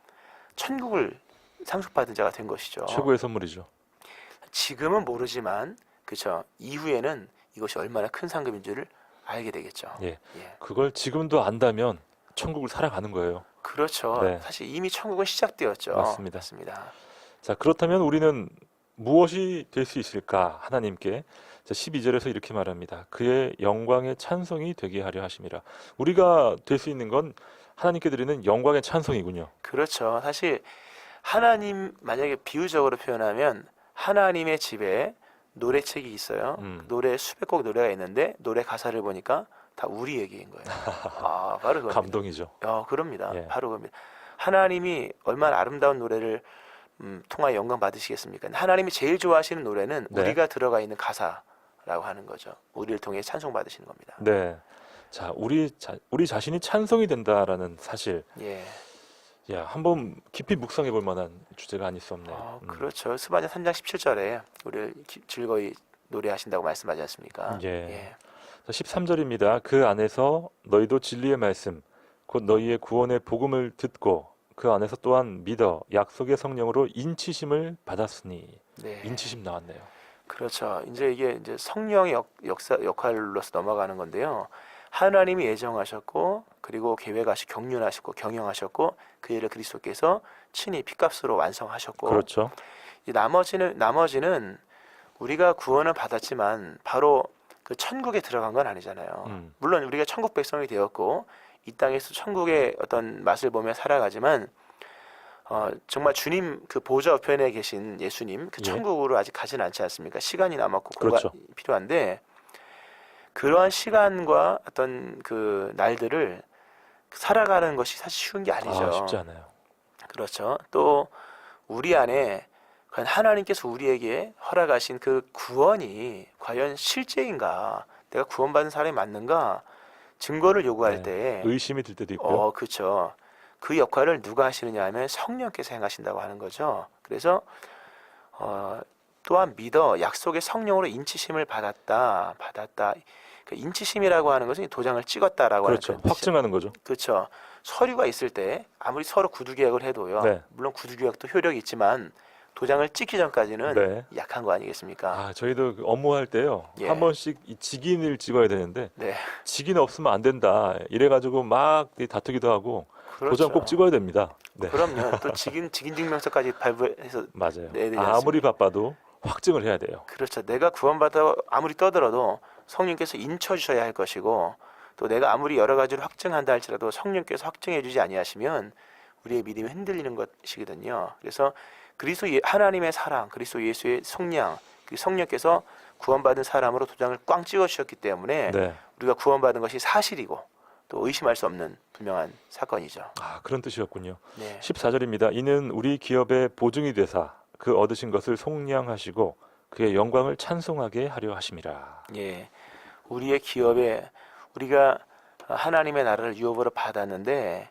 천국을 상속받은 자가 된 것이죠. 최고의 선물이죠. 지금은 모르지만 그렇죠. 이후에는 이것이 얼마나 큰 상급인 줄을 알게 되겠죠. 예, 예. 그걸 지금도 안다면 천국을 살아가는 거예요. 그렇죠. 네. 사실 이미 천국은 시작되었죠. 맞습니다. 맞습니다. 자, 그렇다면 우리는 무엇이 될 수 있을까? 하나님께. 자, 12절에서 이렇게 말합니다. 그의 영광의 찬송이 되게 하려 하심이라. 우리가 될 수 있는 건 하나님께 드리는 영광의 찬송이군요. 그렇죠. 사실 하나님 만약에 비유적으로 표현하면 하나님의 집에 노래책이 있어요. 노래 수백 곡 노래가 있는데 노래 가사를 보니까 다 우리 얘기인 거예요. 바로 그겁니다. 감동이죠. 그럽니다. 예. 바로 그겁니다. 하나님이 얼마나 아름다운 노래를 통하여 영광 받으시겠습니까? 하나님이 제일 좋아하시는 노래는 네. 우리가 들어가 있는 가사라고 하는 거죠. 우리를 통해 찬송 받으시는 겁니다. 네. 자, 우리 자신이 찬송이 된다라는 사실. 예. 야, 한번 깊이 묵상해 볼 만한 주제가 아닐 수 없네요. 그렇죠. 스바냐 3장 17절에 우리를 즐거이 노래하신다고 말씀하지 않습니까? 예. 자, 13절입니다. 그 안에서 너희도 진리의 말씀 곧 너희의 구원의 복음을 듣고 그 안에서 또한 믿어 약속의 성령으로 인치심을 받았으니. 네. 인치심 나왔네요. 그렇죠. 이제 이게 이제 성령의 역할로서 넘어가는 건데요. 하나님이 예정하셨고 그리고 계획하시고 경륜하셨고 경영하셨고 그 일을 그리스도께서 친히 핏값으로 완성하셨고 그렇죠. 이 나머지는 우리가 구원을 받았지만 바로 그 천국에 들어간 건 아니잖아요. 물론 우리가 천국 백성이 되었고 이 땅에서 천국의 어떤 맛을 보며 살아가지만 정말 주님 그 보좌 우편에 계신 예수님 그 예. 천국으로 아직 가진 않지 않습니까? 시간이 남았고 그렇죠. 공간이 필요한데 그러한 시간과 어떤 그 날들을 살아가는 것이 사실 쉬운 게 아니죠. 쉽지 않아요. 그렇죠. 또 우리 안에 과연 하나님께서 우리에게 허락하신 그 구원이 과연 실제인가? 내가 구원받은 사람이 맞는가? 증거를 요구할 네. 때 의심이 들 때도 있고요. 그렇죠. 그 역할을 누가 하시느냐 하면 성령께서 행하신다고 하는 거죠. 그래서 또한 믿어 약속의 성령으로 인치심을 받았다. 그 인치심이라고 하는 것은 도장을 찍었다라고 그렇죠. 하는 뜻이죠. 확증하는 거죠. 그렇죠. 서류가 있을 때 아무리 서로 구두 계약을 해도요. 네. 물론 구두 계약도 효력이 있지만 도장을 찍기 전까지는 네. 약한 거 아니겠습니까? 저희도 그 업무할 때요. 예. 한 번씩 이 직인을 찍어야 되는데 네. 직인 없으면 안 된다. 이래가지고 막 다투기도 하고 그렇죠. 도장 꼭 찍어야 됩니다. 네. 그럼요. 또 직인 증명서까지 발부해서 맞아요. 내야 되지 아무리 않습니까? 바빠도 확증을 해야 돼요. 그렇죠. 내가 구원받아 아무리 떠들어도 성령께서 인쳐 주셔야 할 것이고 또 내가 아무리 여러 가지를 확증한다 할지라도 성령께서 확증해 주지 아니하시면 우리의 믿음이 흔들리는 것이거든요. 그래서 하나님의 사랑, 그리스도 예수의 속량, 그 성령께서 구원받은 사람으로 도장을 꽝 찍어 주셨기 때문에 네. 우리가 구원받은 것이 사실이고 또 의심할 수 없는 분명한 사건이죠. 아, 그런 뜻이었군요. 네. 14절입니다. 이는 우리 기업의 보증이 되사 그 얻으신 것을 속량하시고 그의 영광을 찬송하게 하려 하심이라. 예. 우리의 기업에 우리가 하나님의 나라를 유업으로 받았는데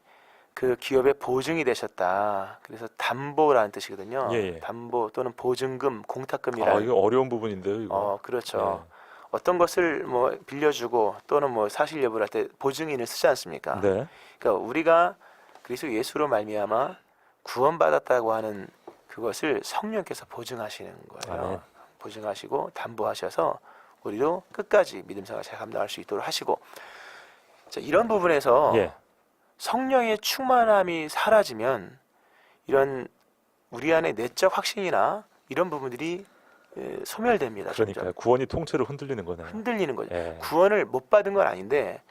그 기업의 보증이 되셨다. 그래서 담보라는 뜻이거든요. 예, 예. 담보 또는 보증금, 아, 공탁금이라는. 이거 어려운 부분인데요, 이거. 그렇죠. 어떤 것을 뭐 빌려주고 또는 뭐 사실 여부를 할 때 보증인을 쓰지 않습니까? 네. 그러니까 우리가 그리스도 예수로 말미암아 구원받았다고 하는 그것을 성령께서 보증하시는 거예요. 아멘. 보증하시고 담보하셔서 우리도 끝까지 믿음 생활 잘 감당할 수 있도록 하시고, 자, 이런 부분에서 예. 성령의 충만함이 사라지면 이런 우리 안에 내적 확신이나 이런 부분들이 소멸됩니다. 그러니까요. 점점. 구원이 통째로 흔들리는 거네요. 흔들리는 거죠. 예. 구원을 못 받은 건 아닌데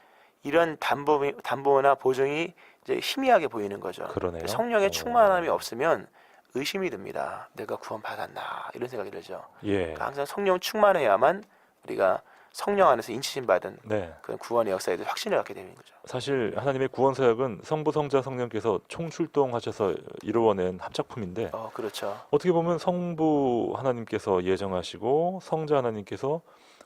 이런 담보나 보증이 이제 희미하게 보이는 거죠. 그러네요. 성령의 오. 충만함이 없으면 의심이 듭니다. 내가 구원받았나 이런 생각이 들죠. 예. 그러니까 항상 성령 충만해야만 우리가 성령 안에서 인치심 받은 네. 그 구원의 역사에 대해 확신을 갖게 되는 거죠. 사실 하나님의 구원 사역은 성부, 성자, 성령께서 총출동하셔서 이루어낸 합작품인데 그렇죠. 어떻게 보면 성부 하나님께서 예정하시고 성자 하나님께서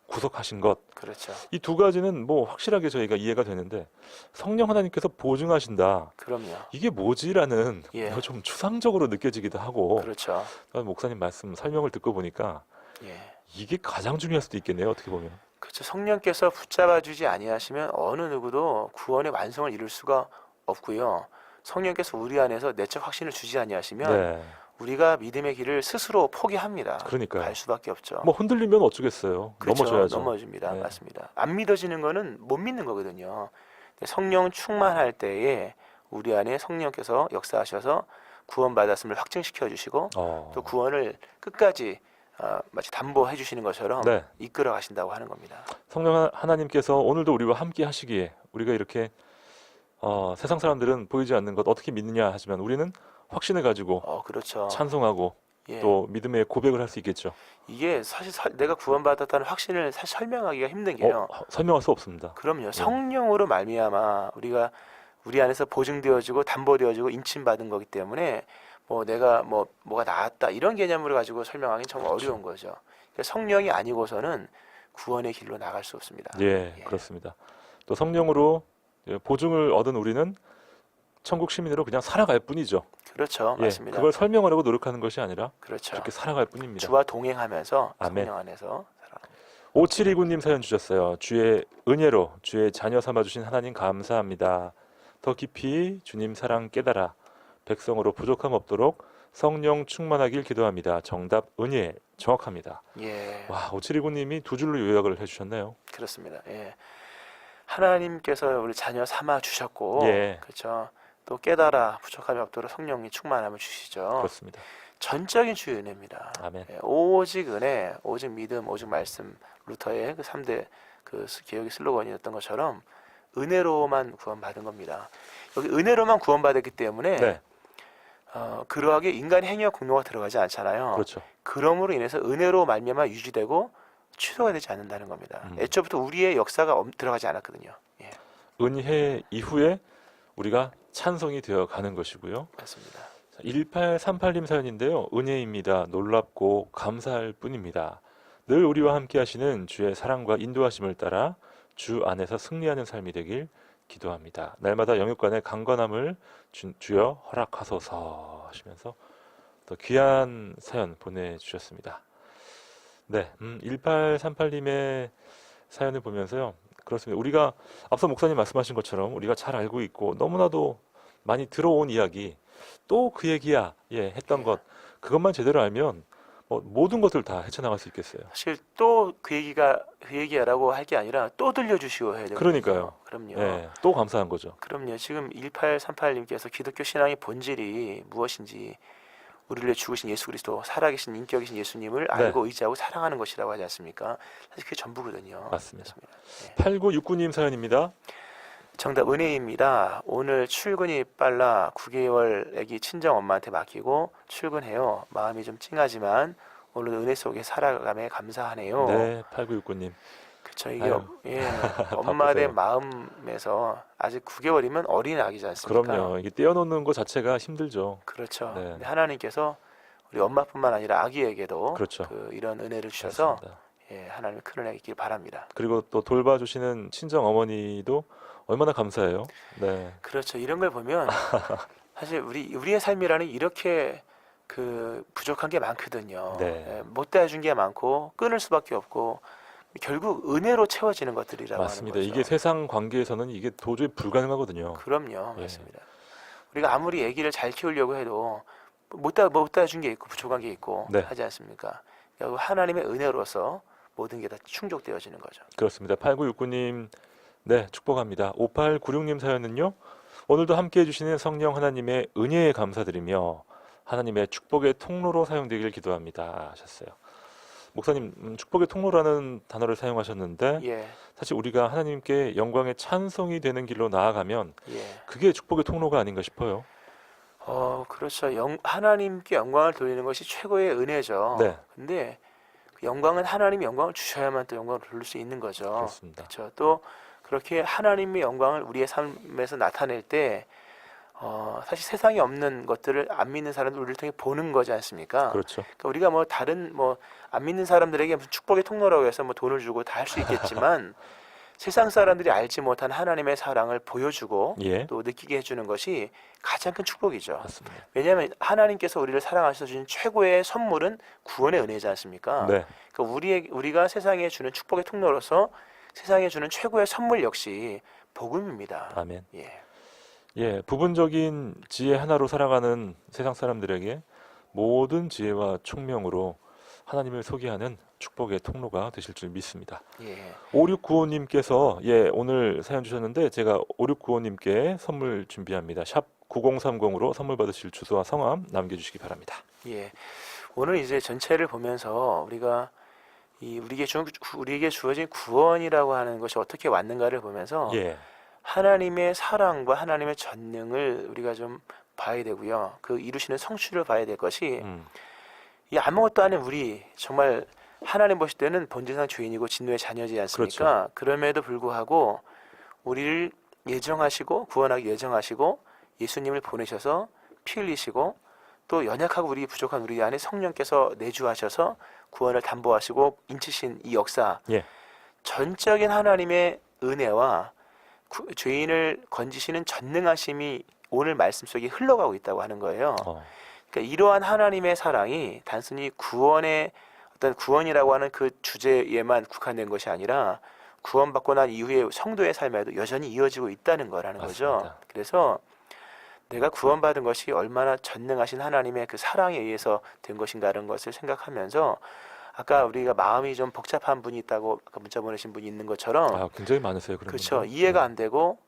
구속하신 것, 그렇죠. 이 두 가지는 뭐 확실하게 저희가 이해가 되는데 성령 하나님께서 보증하신다. 그럼요. 이게 뭐지라는 예. 좀 추상적으로 느껴지기도 하고 그렇죠. 목사님 말씀 설명을 듣고 보니까 예. 이게 가장 중요할 수도 있겠네요. 어떻게 보면. 그렇죠. 성령께서 붙잡아 주지 아니하시면 어느 누구도 구원의 완성을 이룰 수가 없고요. 성령께서 우리 안에서 내적 확신을 주지 아니하시면 네. 우리가 믿음의 길을 스스로 포기합니다. 그러니까요. 갈 수밖에 없죠. 뭐 흔들리면 어쩌겠어요. 그렇죠. 넘어져야죠. 넘어집니다. 네. 맞습니다. 안 믿어지는 거는 못 믿는 거거든요. 성령 충만할 때에 우리 안에 성령께서 역사하셔서 구원받았음을 확증시켜 주시고 또 구원을 끝까지 마치 담보해 주시는 것처럼 네. 이끌어 가신다고 하는 겁니다. 성령 하나님께서 오늘도 우리와 함께 하시기에 우리가 이렇게 세상 사람들은 보이지 않는 것 어떻게 믿느냐 하지만 우리는 확신을 가지고 그렇죠. 찬송하고 예. 또 믿음의 고백을 할 수 있겠죠. 이게 사실 내가 구원받았다는 확신을 사실 설명하기가 힘든 게요. 설명할 수 없습니다. 그럼요. 성령으로 말미암아 우리가 우리 안에서 보증되어지고 담보되어지고 인침받은 거기 때문에 뭐 내가 뭐가 나았다 이런 개념으로 가지고 설명하기는 정말 어려운 거죠. 그러니까 성령이 아니고서는 구원의 길로 나갈 수 없습니다. 예, 예. 그렇습니다. 또 성령으로 보증을 얻은 우리는 천국 시민으로 그냥 살아갈 뿐이죠. 그렇죠. 예, 맞습니다. 그걸 설명하려고 노력하는 것이 아니라 그렇죠. 그렇게 살아갈 뿐입니다. 주와 동행하면서 아멘. 성령 안에서 살아갑니다. 5729님 사연 주셨어요. 주의 은혜로 주의 자녀 삼아주신 하나님 감사합니다. 더 깊이 주님 사랑 깨달아 백성으로 부족함 없도록 성령 충만하길 기도합니다. 정답 은혜 정확합니다. 예. 와, 5729님이 두 줄로 요약을 해주셨네요. 그렇습니다. 예. 하나님께서 우리 자녀 삼아 주셨고, 예. 그렇죠. 또 깨달아 부족함이 없도록 성령이 충만함을 주시죠. 그렇습니다. 전적인 주의 은혜입니다. 아멘. 예, 오직 은혜, 오직 믿음, 오직 말씀. 루터의 그 3대 그 개혁의 슬로건이었던 것처럼 은혜로만 구원받은 겁니다. 여기 은혜로만 구원받았기 때문에 네, 그러하게 인간의 행위와 공로가 들어가지 않잖아요. 그렇죠. 그러므로 인해서 은혜로 말미암아 유지되고 취소가 되지 않는다는 겁니다. 애초부터 우리의 역사가 들어가지 않았거든요. 예, 은혜 이후에 우리가 찬송이 되어 가는 것이고요. 맞습니다. 1838님 사연인데요. 은혜입니다. 놀랍고 감사할 뿐입니다. 늘 우리와 함께 하시는 주의 사랑과 인도하심을 따라 주 안에서 승리하는 삶이 되길 기도합니다. 날마다 영육간의 강건함을 주여 허락하소서 하시면서 또 귀한 사연 보내주셨습니다. 네, 1838님의 사연을 보면서요. 그렇습니다. 우리가 앞서 목사님 말씀하신 것처럼 우리가 잘 알고 있고 너무나도 많이 들어온 이야기 또 그 얘기야 했던 것 그것만 제대로 알면 모든 것들 다 헤쳐나갈 수 있겠어요. 사실 또 그 얘기야라고 할 게 아니라 또 들려주시오 해야 되거든요. 그러니까요. 그럼요. 예, 또 감사한 거죠. 그럼요. 지금 1838님께서 기독교 신앙의 본질이 무엇인지 우리를 위해 죽으신 예수 그리스도 살아계신 인격이신 예수님을 알고 의지하고 사랑하는 것이라고 하지 않습니까? 사실 그게 전부거든요. 맞습니다. 네. 8969님 사연입니다. 정답 은혜입니다. 오늘 출근이 빨라 9개월 애기 친정 엄마한테 맡기고 출근해요. 마음이 좀 찡하지만 오늘 은혜 속에 살아감에 감사하네요. 네, 8969님. 그렇죠. 이게 아유. 엄마의 바쁘세요. 마음에서 아직 9개월이면 어린 아기지 않습니까? 그럼요. 이게 떼어놓는 것 자체가 힘들죠. 그렇죠. 네. 근데 하나님께서 우리 엄마뿐만 아니라 아기에게도 그렇죠. 이런 은혜를 주셔서 맞습니다. 하나님의 큰 은혜가 있길 바랍니다. 그리고 또 돌봐주시는 친정 어머니도 얼마나 감사해요. 네, 그렇죠. 이런 걸 보면 사실 우리의 삶이라는 이렇게 부족한 게 많거든요. 네. 못 대해준 게 많고 끊을 수밖에 없고 결국 은혜로 채워지는 것들이라고 맞습니다. 하는 거죠. 이게 세상 관계에서는 이게 도저히 불가능하거든요. 그럼요, 예. 맞습니다. 우리가 아무리 아기를 잘 키우려고 해도 못 대해준 게 있고 부족한 게 있고 네. 하지 않습니까? 결국 하나님의 은혜로서 모든 게 다 충족되어지는 거죠. 그렇습니다. 8969님, 네, 축복합니다. 5896님 사연은요. 오늘도 함께 해주시는 성령 하나님의 은혜에 감사드리며 하나님의 축복의 통로로 사용되길 기도합니다 하셨어요. 목사님, 축복의 통로라는 단어를 사용하셨는데 예, 사실 우리가 하나님께 영광의 찬송이 되는 길로 나아가면 예. 그게 축복의 통로가 아닌가 싶어요. 그렇죠. 하나님께 영광을 돌리는 것이 최고의 은혜죠. 네. 근데 그 영광은 하나님이 영광을 주셔야만 또 영광을 돌릴 수 있는 거죠. 그렇습니다. 그렇죠. 또 그렇게 하나님의 영광을 우리의 삶에서 나타낼 때 사실 세상에 없는 것들을 안 믿는 사람들 우리를 통해 보는 거지 않습니까? 그렇죠. 그러니까 우리가 다른 안 믿는 사람들에게 무슨 축복의 통로라고 해서 돈을 주고 다 할 수 있겠지만 세상 사람들이 알지 못한 하나님의 사랑을 보여주고 예, 또 느끼게 해주는 것이 가장 큰 축복이죠. 맞습니다. 왜냐하면 하나님께서 우리를 사랑하셔서 주신 최고의 선물은 구원의 은혜지 않습니까? 네, 그러니까 우리가 세상에 주는 축복의 통로로서 세상에 주는 최고의 선물 역시 복음입니다. 아멘. 예, 예, 부분적인 지혜 하나로 살아가는 세상 사람들에게 모든 지혜와 총명으로 하나님을 소개하는 축복의 통로가 되실 줄 믿습니다. 예. 5695님께서 오늘 사연 주셨는데 제가 5695님께 선물 준비합니다. 샵 9030으로 선물 받으실 주소와 성함 남겨주시기 바랍니다. 예. 오늘 이제 전체를 보면서 우리가 우리에게 주어진 구원이라고 하는 것이 어떻게 왔는가를 보면서 예, 하나님의 사랑과 하나님의 전능을 우리가 좀 봐야 되고요. 그 이루시는 성취를 봐야 될 것이 이 아무것도 아닌 우리 정말 하나님 보실 때는 본질상 죄인이고 진노의 자녀지 않습니까? 그렇죠. 그럼에도 불구하고 우리를 예정하시고 구원하기 예정하시고 예수님을 보내셔서 피 흘리시고 또 연약하고 우리 부족한 우리 안에 성령께서 내주하셔서 구원을 담보하시고 인치신 이 역사, 예. 전적인 하나님의 은혜와 죄인을 건지시는 전능하심이 오늘 말씀 속에 흘러가고 있다고 하는 거예요. 그러니까 이러한 하나님의 사랑이 단순히 구원의 어떤 구원이라고 하는 그 주제에만 국한된 것이 아니라 구원받고 난 이후에 성도의 삶에도 여전히 이어지고 있다는 거라는 거죠. 맞습니다. 그래서 내가 구원받은 것이 얼마나 전능하신 하나님의 그 사랑에 의해서 된 것인가라는 것을 생각하면서 아까 우리가 마음이 좀 복잡한 분이 있다고 아까 문자 보내신 분이 있는 것처럼 굉장히 많으세요. 그런 그렇죠. 분들. 이해가 안 되고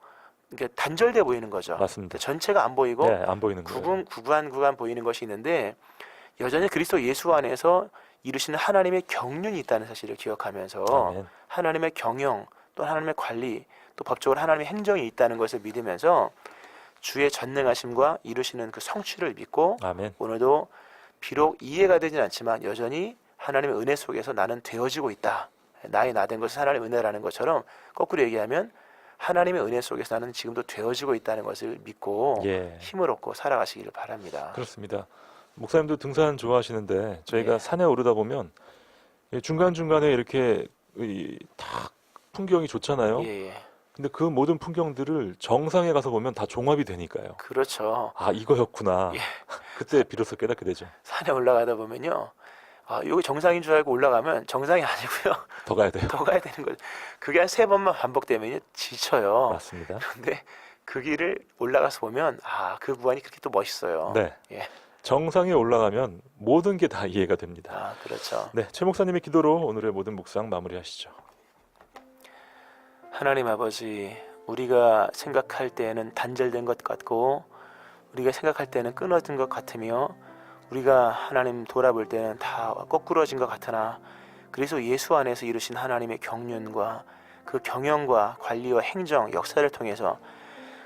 이게 단절돼 보이는 거죠. 맞습니다. 전체가 안 보이고 네, 안 보이는 거예요. 구간 보이는 것이 있는데 여전히 그리스도 예수 안에서 이루시는 하나님의 경륜이 있다는 사실을 기억하면서 아멘. 하나님의 경영 또 하나님의 관리 또 법적으로 하나님의 행정이 있다는 것을 믿으면서 주의 전능하심과 이루시는 그 성취를 믿고 아멘. 오늘도 비록 이해가 되진 않지만 여전히 하나님의 은혜 속에서 나는 되어지고 있다. 나의 나 된 것은 하나님의 은혜라는 것처럼 거꾸로 얘기하면 하나님의 은혜 속에서 나는 지금도 되어지고 있다는 것을 믿고 예. 힘을 얻고 살아가시기를 바랍니다. 그렇습니다. 목사님도 등산 좋아하시는데 저희가 예. 산에 오르다 보면 중간중간에 이렇게 딱 풍경이 좋잖아요. 예, 근데 그 모든 풍경들을 정상에 가서 보면 다 종합이 되니까요. 그렇죠. 이거였구나. 예. 그때 비로소 깨닫게 되죠. 산에 올라가다 보면요. 여기 정상인 줄 알고 올라가면 정상이 아니고요. 더 가야 돼요. 더 가야 되는 거죠. 그게 한 3번만 반복되면요. 지쳐요. 맞습니다. 근데 그 길을 올라가서 보면 그 구간이 그렇게 또 멋있어요. 네. 예. 정상에 올라가면 모든 게 다 이해가 됩니다. 그렇죠. 네, 최 목사님의 기도로 오늘의 모든 묵상 마무리하시죠. 하나님 아버지, 우리가 생각할 때에는 단절된 것 같고 우리가 생각할 때는 끊어진 것 같으며 우리가 하나님 돌아볼 때는 다 거꾸러진 것 같으나 그래서 예수 안에서 이루신 하나님의 경륜과 그 경영과 관리와 행정, 역사를 통해서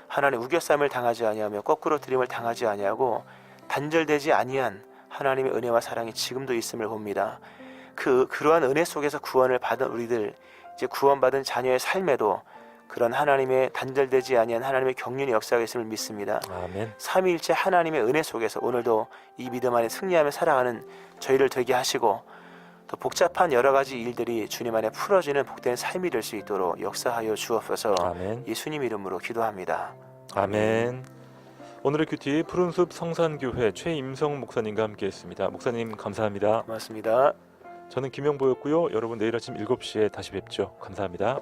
하나님 우겨쌈을 당하지 아니하며 거꾸로 들임을 당하지 아니하고 단절되지 아니한 하나님의 은혜와 사랑이 지금도 있음을 봅니다. 그러한 은혜 속에서 구원을 받은 우리들, 이제 구원받은 자녀의 삶에도 그런 하나님의 단절되지 아니한 하나님의 경륜의 역사가 있음을 믿습니다. 아멘. 삼위일체 하나님의 은혜 속에서 오늘도 이 믿음 안에 승리하며 살아가는 저희를 되게 하시고 또 복잡한 여러 가지 일들이 주님 안에 풀어지는 복된 삶이 될 수 있도록 역사하여 주옵소서. 아멘. 예수님 이름으로 기도합니다. 아멘. 오늘의 큐티 푸른숲 성산교회 최임성 목사님과 함께했습니다. 목사님 감사합니다. 고맙습니다. 저는 김영보였고요. 여러분 내일 아침 7시에 다시 뵙죠. 감사합니다.